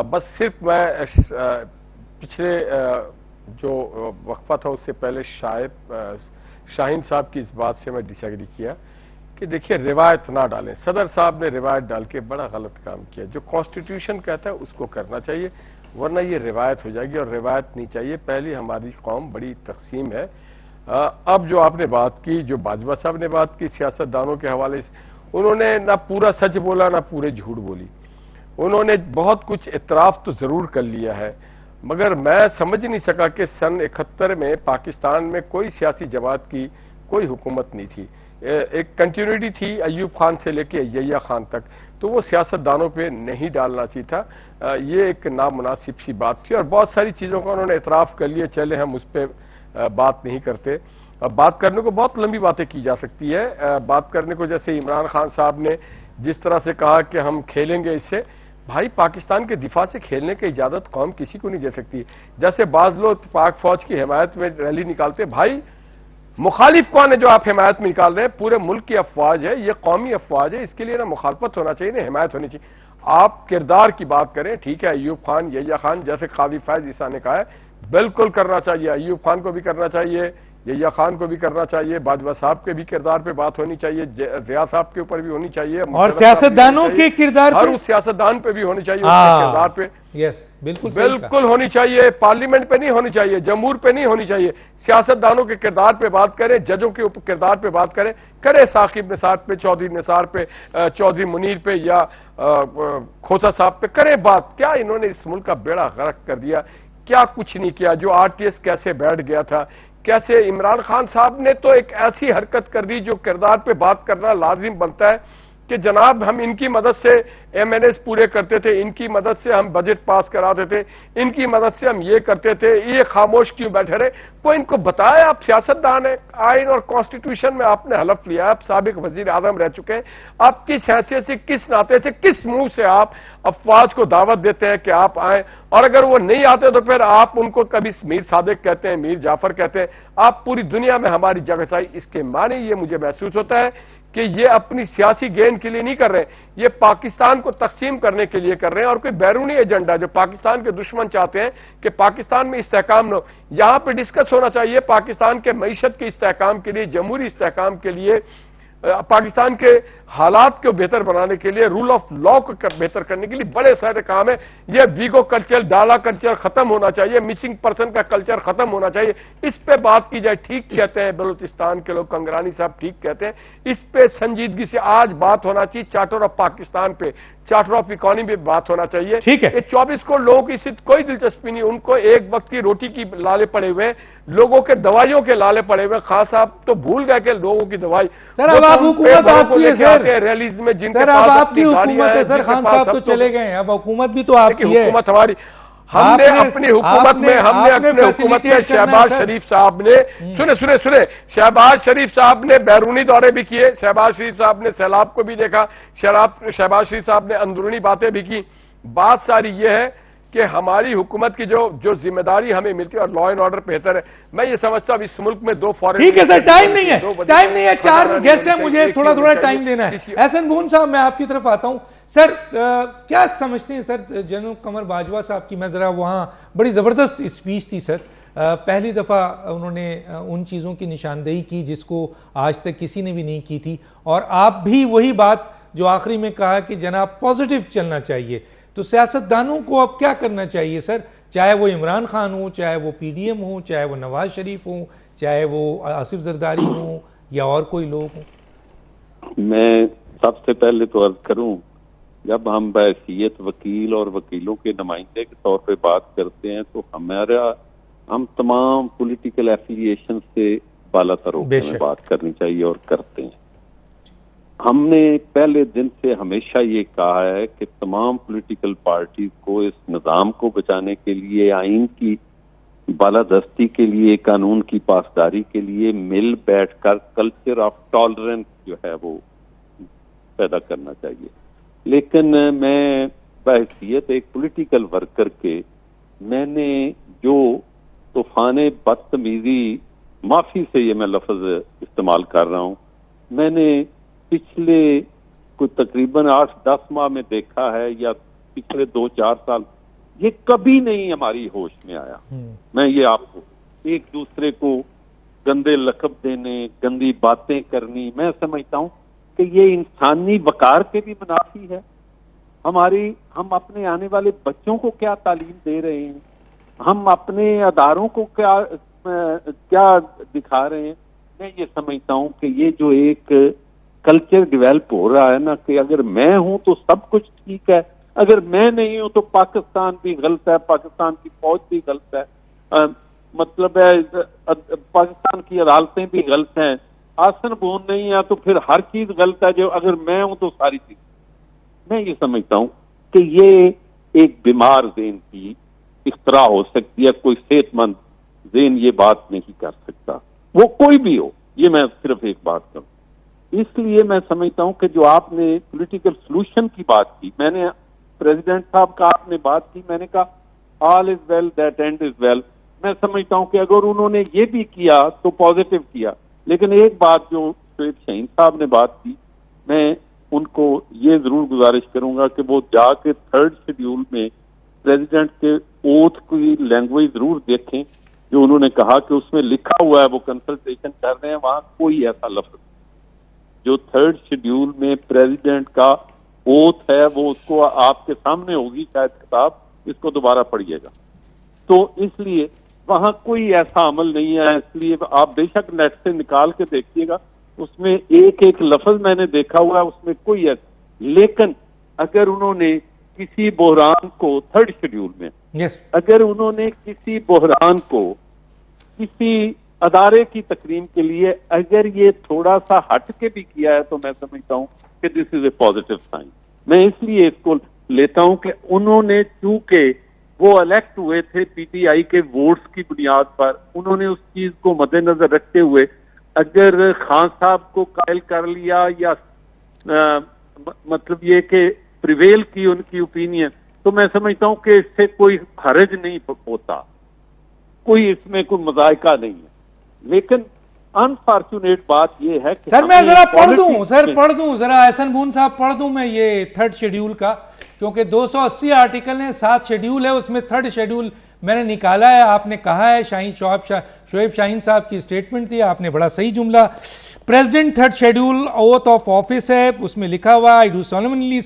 बस सिर्फ मैं पिछले जो वक्फा था उससे पहले शाहिद साहब की इस बात से मैं डिसएग्री किया कि देखिए रिवायत ना डालें। सदर साहब ने रिवायत डाल के बड़ा गलत काम किया। जो कॉन्स्टिट्यूशन कहता है उसको करना चाहिए, वरना ये रिवायत हो जाएगी और रिवायत नहीं चाहिए। पहली हमारी कौम बड़ी तकसीम है। अब जो आपने बात की, जो बाजवा साहब ने बात की सियासतदानों के हवाले से, उन्होंने ना पूरा सच बोला ना पूरे झूठ बोली। उन्होंने बहुत कुछ इतराफ तो जरूर कर लिया है, मगर मैं समझ नहीं सका कि सन 71 में पाकिस्तान में कोई सियासी जमात की कोई हुकूमत नहीं थी। एक कंटिन्यूटी थी अयूब खान से लेके यहिया खान तक, तो वो सियासतदानों पे नहीं डालना चाहिए था। ये एक नामुनासिब सी बात थी और बहुत सारी चीजों का उन्होंने इतराफ कर लिया। चले हम उस पर बात नहीं करते। अब बात करने को बहुत लंबी बातें की जा सकती है। बात करने को जैसे इमरान खान साहब ने जिस तरह से कहा कि हम खेलेंगे इससे, भाई पाकिस्तान के दिफा से खेलने की इजाजत कौम किसी को नहीं दे सकती। जैसे बाज लोग पाक फौज की हिमायत में रैली निकालते, भाई मुखालिफ कौन है जो आप हिमायत में निकाल रहे हैं? पूरे मुल्क की अफवाज है, ये कौमी अफवाज है, इसके लिए ना मुखालफत होना चाहिए ना हिमायत होनी चाहिए। आप किरदार की बात करें, ठीक है, अयूब खान, यहिया खान, जैसे काजी फैज ईसा ने कहा है, बिल्कुल करना चाहिए। अयूब खान को भी करना चाहिए, यहिया खान को भी करना चाहिए, बाजवा साहब के भी किरदार पे बात होनी चाहिए, रिया साहब के ऊपर भी होनी चाहिए, और सियासतदानों के किरदार हर उस सियासतदान पे भी होनी चाहिए, उसके किरदार पे यस बिल्कुल बिल्कुल होनी चाहिए। पार्लियामेंट पे नहीं होनी चाहिए, जमहूर पे नहीं होनी चाहिए। सियासतदानों के किरदार पे बात करें, जजों के ऊपर किरदार पे बात करें, करे साकिब निसार पे, चौधरी निसार पे, चौधरी मुनीर पे या खोसा साहब पे करें बात। क्या इन्होंने इस मुल्क का बेड़ा गर्क कर दिया? क्या कुछ नहीं किया। जो आरटीएस कैसे बैठ गया था, कैसे इमरान खान साहब ने तो एक ऐसी हरकत कर दी जो किरदार पे बात करना लाजिम बनता है कि जनाब हम इनकी मदद से एमएनएस पूरे करते थे, इनकी मदद से हम बजट पास कराते थे, इनकी मदद से हम ये करते थे, ये खामोश क्यों बैठे रहे? कोई इनको बताया? आप सियासतदान है, आइन और कॉन्स्टिट्यूशन में आपने हलफ लिया, आप साबिक वजीर आजम रह चुके हैं, आप किस हैसियत से, किस नाते से, किस मुंह से आप अफवाज को दावत देते हैं कि आप आए? और अगर वो नहीं आते तो फिर आप उनको कभी मीर सादिक कहते हैं, मीर जाफर कहते हैं। आप पूरी दुनिया में हमारी जगहसाई, इसके माने ये मुझे महसूस होता है कि ये अपनी सियासी गेन के लिए नहीं कर रहे, ये पाकिस्तान को तकसीम करने के लिए कर रहे हैं। और कोई बैरूनी एजेंडा जो पाकिस्तान के दुश्मन चाहते हैं कि पाकिस्तान में इस्तेहकाम न हो, यहां पे डिस्कस होना चाहिए पाकिस्तान के मईशत के इस्तेहकाम के लिए, जमहूरी इस्तेहकाम के लिए, पाकिस्तान के हालात को बेहतर बनाने के लिए, रूल ऑफ लॉ को बेहतर करने के लिए बड़े सारे काम है। ये वीगो कल्चर, डाला कल्चर खत्म होना चाहिए, मिसिंग पर्सन का कल्चर खत्म होना चाहिए। इस पे बात की जाए। ठीक कहते हैं बलूचिस्तान के लोग, कंगरानी साहब ठीक कहते हैं, इस पे संजीदगी से आज बात होना चाहिए। चार्टर ऑफ पाकिस्तान पे, चार्टर ऑफ इकोनॉमी पे बात होना चाहिए। ठीक है। 24 को लोगों की इससे कोई दिलचस्पी नहीं, उनको एक वक्त की रोटी की लाले पड़े हुए, लोगों के दवाइयों के लाले पड़े हुए। खान साहब तो भूल गए कि लोगों की दवाई। सर अब आप हुकूमत आपकी है सर, रैलीज में जिनके सर अब आपकी हुकूमत है सर, खान साहब तो चले गए, अब हुकूमत भी तो आपकी है। हुकूमत हमारी, हमने अपनी हुकूमत में, हमने अपने हुकूमत में शहबाज शरीफ साहब ने, सुने शहबाज शरीफ साहब ने बैरूनी दौरे भी किए, शहबाज शरीफ साहब ने सैलाब को भी देखा, शहबाज शरीफ साहब ने अंदरूनी बातें भी की। बात सारी ये है कि हमारी हुकूमत की जो जिम्मेदारी हमें मिलती है और लॉ एंड ऑर्डर बेहतर है। मैं ये समझता हूं इस मुल्क में 2 फॉरेन, ठीक है सर, टाइम नहीं है, 4 गेस्ट है, मुझे थोड़ा टाइम देना है। एहसन बून साहब मैं आपकी तरफ आता हूं। सर क्या समझते हैं सर, जनरल कमर बाजवा साहब की, मैं जरा वहां बड़ी जबरदस्त स्पीच थी सर, पहली दफा उन्होंने उन चीजों की निशानदेही की जिसको आज तक किसी ने भी नहीं की थी, और आप भी वही बात जो आखिरी में कहा कि जनाब पॉजिटिव चलना चाहिए। तो सियासतदानों को अब क्या करना चाहिए सर, चाहे वो इमरान खान हो, चाहे वो पीडीएम हो, चाहे वो नवाज शरीफ हो, चाहे वो आसिफ जरदारी हो या और कोई लोग हो? मैं सबसे पहले तो अर्ज करूं, जब हम बहैसियत वकील और वकीलों के नुमाइंदे के तौर पे बात करते हैं तो हम तमाम पॉलिटिकल एफिलिएशन से बालातर होकर बात करनी चाहिए और करते हैं। हमने पहले दिन से हमेशा ये कहा है कि तमाम पॉलिटिकल पार्टीज को इस निज़ाम को बचाने के लिए, आइन की बालादस्ती के लिए, कानून की पासदारी के लिए मिल बैठकर कल्चर ऑफ टॉलरेंस जो है वो पैदा करना चाहिए। लेकिन मैं बहैसियत एक पॉलिटिकल वर्कर के, मैंने जो तूफान बदतमीजी, माफी से ये मैं लफ्ज इस्तेमाल कर रहा हूँ, मैंने पिछले कोई तकरीबन 8-10 माह में देखा है, या पिछले 2-4 साल, ये कभी नहीं हमारी होश में आया। मैं ये आपको, एक दूसरे को गंदे लकब देने, गंदी बातें करनी, मैं समझता हूं कि ये इंसानी वकार के भी मुनाफी है। हम अपने आने वाले बच्चों को क्या तालीम दे रहे हैं, हम अपने अदारों को क्या दिखा रहे हैं। मैं ये समझता हूँ कि ये जो एक कल्चर डेवलप हो रहा है ना, कि अगर मैं हूं तो सब कुछ ठीक है, अगर मैं नहीं हूं तो पाकिस्तान भी गलत है, पाकिस्तान की फौज भी गलत है, मतलब है पाकिस्तान की अदालतें भी गलत हैं, आसन बोन नहीं है तो फिर हर चीज गलत है, जो अगर मैं हूं तो सारी चीज। मैं ये समझता हूं कि ये एक बीमार ज़हन की इख्तरा हो सकती है, कोई सेहतमंद ज़हन ये बात नहीं कर सकता, वो कोई भी हो। ये मैं सिर्फ एक बात करूं, इसलिए मैं समझता हूं कि जो आपने पॉलिटिकल सॉल्यूशन की बात की, मैंने प्रेसिडेंट साहब का आपने बात की, मैंने कहा all is well that and is well. मैं समझता हूं कि अगर उन्होंने ये भी किया तो पॉजिटिव किया, लेकिन एक बात जो शोएब शाहीन साहब ने बात की, मैं उनको ये जरूर गुजारिश करूंगा कि वो जाके 3rd शेड्यूल में प्रेसिडेंट के ओथ की लैंग्वेज जरूर देखें, जो उन्होंने कहा कि उसमें लिखा हुआ है वो कंसल्टेशन कर रहे हैं, वहां कोई ऐसा लफ्ज जो 3rd शेड्यूल में प्रेसिडेंट का ओथ है वो उसको आपके सामने होगी शायद किताब, इसको दोबारा पढ़िएगा। तो इसलिए वहां कोई ऐसा अमल नहीं है, इसलिए आप बेशक नेट से निकाल के देखिएगा, उसमें एक एक लफ्ज मैंने देखा हुआ है, उसमें कोई ऐसा। लेकिन अगर उन्होंने किसी बहरान को 3rd शेड्यूल में अगर उन्होंने किसी बहरान को किसी अदारे की तकरीम के लिए अगर ये थोड़ा सा हट के भी किया है, तो मैं समझता हूं कि this is a positive sign. मैं इसलिए इसको लेता हूं कि उन्होंने, चूंकि वो इलेक्ट हुए थे पीटीआई के वोट्स की बुनियाद पर, उन्होंने उस चीज को मद्देनजर रखते हुए अगर खान साहब को कायल कर लिया या मतलब ये कि प्रिवेल की उनकी ओपिनियन, तो मैं समझता हूं कि इससे कोई हर्ज नहीं होता, कोई इसमें कोई मजायका नहीं है। लेकिन अनफॉर्चुनेट बात यह है कि सर मैं जरा पढ़ दूं जरा एहसन बून साहब पढ़ दूं मैं ये 3rd शेड्यूल का, क्योंकि 280 आर्टिकल है, 7 शेड्यूल है, उसमें 3rd शेड्यूल मैंने निकाला है। आपने कहा है शोएब शाहीन साहब की स्टेटमेंट थी, आपने बड़ा सही जुमला। President 3rd schedule oath of office है, उसमें लिखा हुआ I do solemnly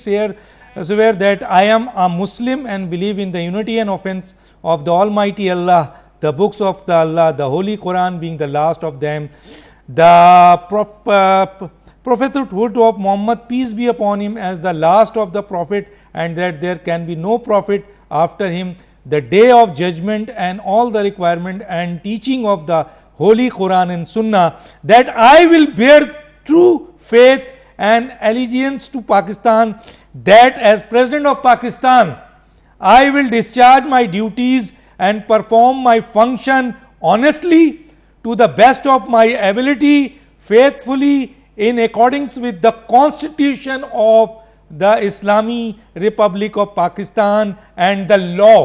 swear that I am a Muslim and believe in the unity and offense of the Almighty Allah, the books of the Allah, the Holy Quran being the last of them, the prophethood of Muhammad, peace be upon him, as the last of the prophet, and that there can be no prophet after him, the day of judgment and all the requirement and teaching of the Holy Quran and Sunnah, that I will bear true faith and allegiance to Pakistan, that as President of Pakistan I will discharge my duties and perform my function honestly to the best of my ability, faithfully in accordance with the Constitution of the Islamic Republic of Pakistan and the law,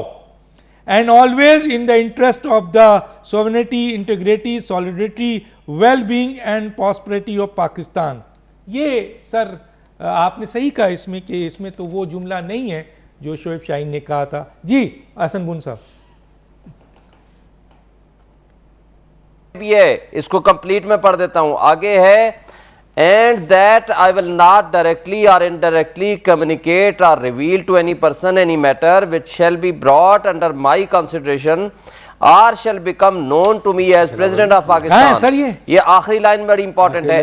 and always in the interest of the sovereignty, integrity, solidarity, well-being and prosperity of Pakistan। ये sir आपने सही कहा इसमें कि इसमें तो वो जुमला नहीं है जो शोएब शाहीन ने कहा था। जी एहसन बून साहब। भी है, इसको कंप्लीट में पढ़ देता हूं। आगे है, and that I will not directly or indirectly communicate or reveal to any person any matter which shall be brought under my consideration or shall become known to me as President of Pakistan। Sir ये आखिरी line बड़ी important है,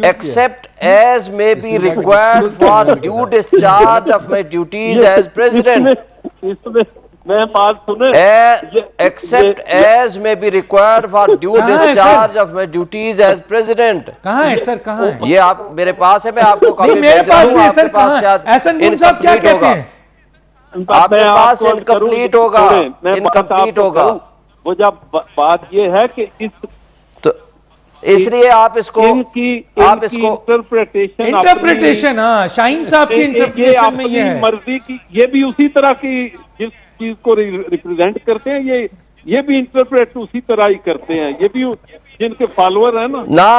except as may be required for due discharge of my duties as President। मैं बात सुने, except as may be required for due discharge of my duties as President। कहाँ है sir, कहाँ है ये? आप मेरे पास है, मैं आपको कॉपी मेरे पास भी है सर। कहाँ है एहसन बून साहब, क्या कहते हैं? आपके पास इनकम्प्लीट होगा, इनकम्प्लीट होगा। वो जब बात ये है कि इस तो इसलिए आप इसको इंटरप्रिटेशन हाँ शाहीन साहब की इंटरप्रिटेशन में ये है, मर्जी की, ये भी उसी तरह की जिस चीज को रिप्रेजेंट करते हैं, ये भी इंटरप्रेट उसी तरह ही करते हैं, ये भी जिनके फॉलोअर है ना।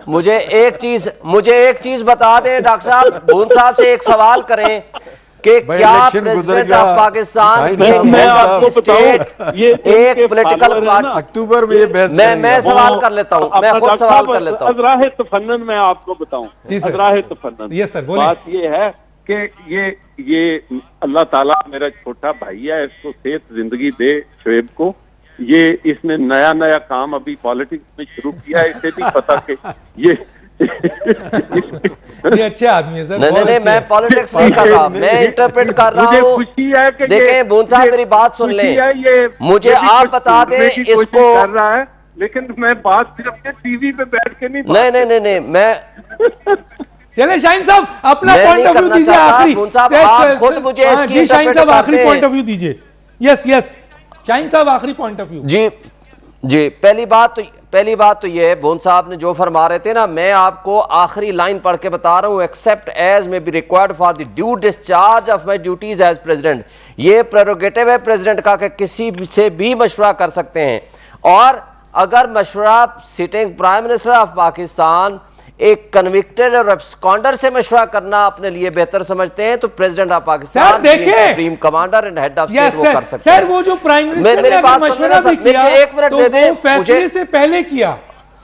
मुझे एक चीज बता दें डॉक्टर साहब, बून साहब से एक सवाल करें कि भाई क्या इलेक्शन गुजर प्रेसिडेंट गया, ऑफ पाकिस्तान शाहीन के साहब, मैं हेड आपको ऑफ बताऊं, स्टेट ये एक पॉलिटिकल follower है ना, पार्टी। अक्टूबर में ये बहस मैं करेंगे। सवाल कर लेता हूं, मैं खुद सवाल कर लेता हूं। अजराहे तफन्नन मैं आपको बताऊं, जी सर। अजराहे तफन्नन। यस सर, बोलिए। बात ये है कि ये अल्लाह ताला मेरा छोटा भाई है, इसको सेहत जिंदगी दे शोएब को। ये इसने नया काम अभी पॉलिटिक्स में शुरू किया है, इसे नहीं पता कि ये ये अच्छे आदमी है सर, नहीं बहुत नहीं, अच्छे मैं हैं। पॉलिटिक्स नहीं कर रहा, मैं इंटरप्रेट कर रहा मुझे हूँ। खुशी है कि देखें बूंद साहब, मेरी बात सुन लें, मुझे आप बता दें इसको। कर रहा है, लेकिन मैं बात सिर्फ टीवी पे बैठ के नहीं नहीं, मैं चले शाहीन साहब अपना मैं पॉइंट नहीं ऑफ व्यू करना दीजिए चाहता। आखिरी। बूंद साहब, सर, आप सर, खुद सर, मुझे हाँ, इसकी जी शाहीन साहब interpret आखिरी करते पॉइंट हैं। ऑफ व्यू दीजिए। यस शाहीन साहब आखिरी पॉइंट ऑफ व्यू। जी पहली बात तो ये बूंद साहब ने जो फरमा रहे थे ना, मैं आपको आखिरी लाइन पढ़ के बता रहा हूं, except as may be required for the due discharge of my duties as president. ये प्रेरोगेटिव है प्रेसिडेंट का कि किसी से भी मशवरा कर सकते हैं, और अगर मशवरा sitting prime minister of Pakistan एक कन्विक्टेड और एब्सकॉन्डर से मशवरा करना अपने लिए बेहतर समझते हैं, तो प्रेसिडेंट ऑफ पाकिस्तान सर देखें, supreme commander and head of state वो कर सकते हैं। सर वो जो प्राइम मिनिस्टर ने अगर मशवरा भी किया तो वो फैसले से पहले किया,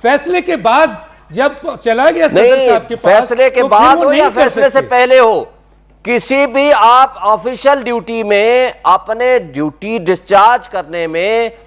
फैसले के बाद जब चला गया सदर साहब के पास, फैसले के बाद हो या फैसले से पहले हो, किसी भी आप ऑफिशियल ड्यूटी में अपने ड्यूटी डिस्चार्ज करने में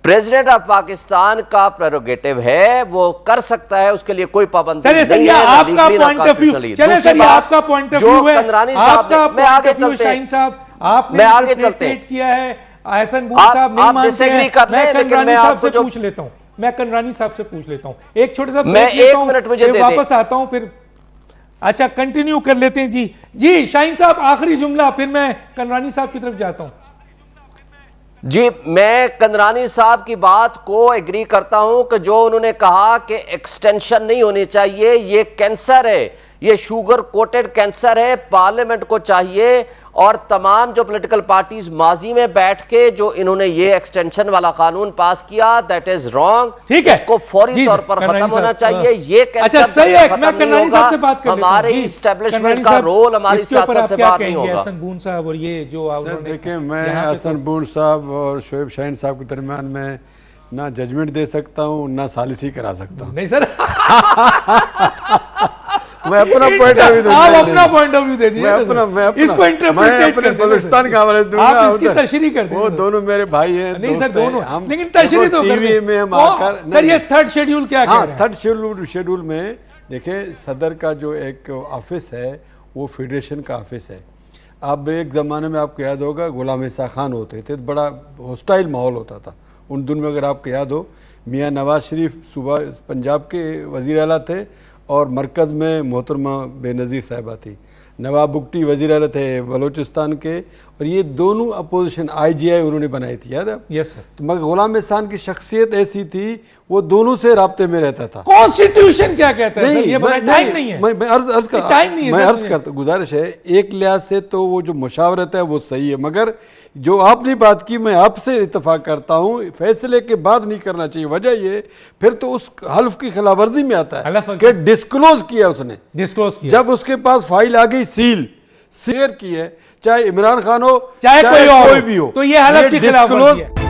प्रेसिडेंट ऑफ पाकिस्तान का प्रेरोगेटिव है, वो कर सकता है, उसके लिए कोई पाबंदी सर नहीं है। आपका पॉइंट ऑफ व्यू, चले सर ये आपका पॉइंट ऑफ व्यू है, आपका मैं आगे चलते हैं शाहीन साहब, आपने मैं आगे चलते हैं किया है, एहसन बून साहब नहीं मानते हैं, मैं कनरानी साहब से पूछ लेता हूं, मैं कनरानी साहब से पूछ लेता हूं, एक छोटा सा मैं 1 मिनट मुझे दे वापस आता हूं, फिर अच्छा कंटिन्यू कर लेते हैं। जी शाहीन साहब आखिरी जुमला, फिर मैं कनरानी साहब की तरफ जाता हूं। जी मैं कंदरानी साहब की बात को एग्री करता हूं कि जो उन्होंने कहा कि एक्सटेंशन नहीं होनी चाहिए, ये कैंसर है, ये शुगर कोटेड कैंसर है, पार्लियामेंट को चाहिए और तमाम जो पॉलिटिकल पार्टीज माजी में बैठ के जो इन्होंने ये एक्सटेंशन वाला कानून पास किया, दैट इज रॉन्ग। ठीक है, इसको फौरी तौर पर खत्म होना चाहिए। ये अच्छा सही है, मैं कनरानी साहब से बात कर लेता हूं। हमारी इस्टेब्लिशमेंट का रोल हमारी सियासत से बाहर नहीं होगा। एहसन बून साहब और ये जो देखिए, मैं एहसन बून साहब और शोएब शाहीन साहब के दरमियान में ना जजमेंट दे सकता हूँ ना सालिसी करा सकता हूँ। नहीं सर मैं अपना पॉइंट ऑफ व्यू आप अपना पॉइंट ऑफ व्यू दे दीजिए, इसको इंटरप्रेट अपने बलूचिस्तान का हवाले दूंगा, आप इसकी तशरीह कर दें। वो दोनों मेरे भाई हैं, नहीं सर दोनों, हम लेकिन तशरीह तो टीवी में हम आकर सर ये थर्ड शेड्यूल क्या कह रहे हैं? थर्ड शेड्यूल में देखें, सदर का जो एक ऑफिस है वो फेडरेशन का ऑफिस है। अब एक ज़माने में आपको याद होगा गुलाम ईसा खान होते थे, तो बड़ा हॉस्टाइल माहौल होता था उन दिनों में। अगर आपको याद हो, मियाँ नवाज शरीफ सूबा पंजाब के वज़ीर आला थे और मरकज़ में मोहतरमा बेनज़ीर साहिबा थी, नवाब बुगटी वज़ीर आला थे बलूचिस्तान के, और ये दोनों अपोजिशन IGI उन्होंने बनाई थी, याद है? Yes sir. तो मगर गुलाम एहसान की शख्सियत ऐसी थी, वो दोनों से राब्ते में रहता था। कॉन्स्टिट्यूशन क्या कहता है? नहीं, ये टाइम नहीं है, मैं अर्ज कर टाइम नहीं है, मैं अर्ज करता, गुजारिश है, एक लिहाज से तो वो जो मुशावरत है वो सही है, मगर जो आपने बात की मैं आपसे इत्तेफाक करता हूँ, फैसले के बाद नहीं करना चाहिए। वजह ये फिर तो उस हल्फ की खिलाफ वर्जी में आता है कि डिस्क्लोज किया उसने, डिस्क्लोज किया, जब उसके पास फाइल आ गई सील शेयर की है, चाहे इमरान खान हो चाहे कोई भी हो, भी हो, तो ये हल्फ की खिलाफ वर्जी है।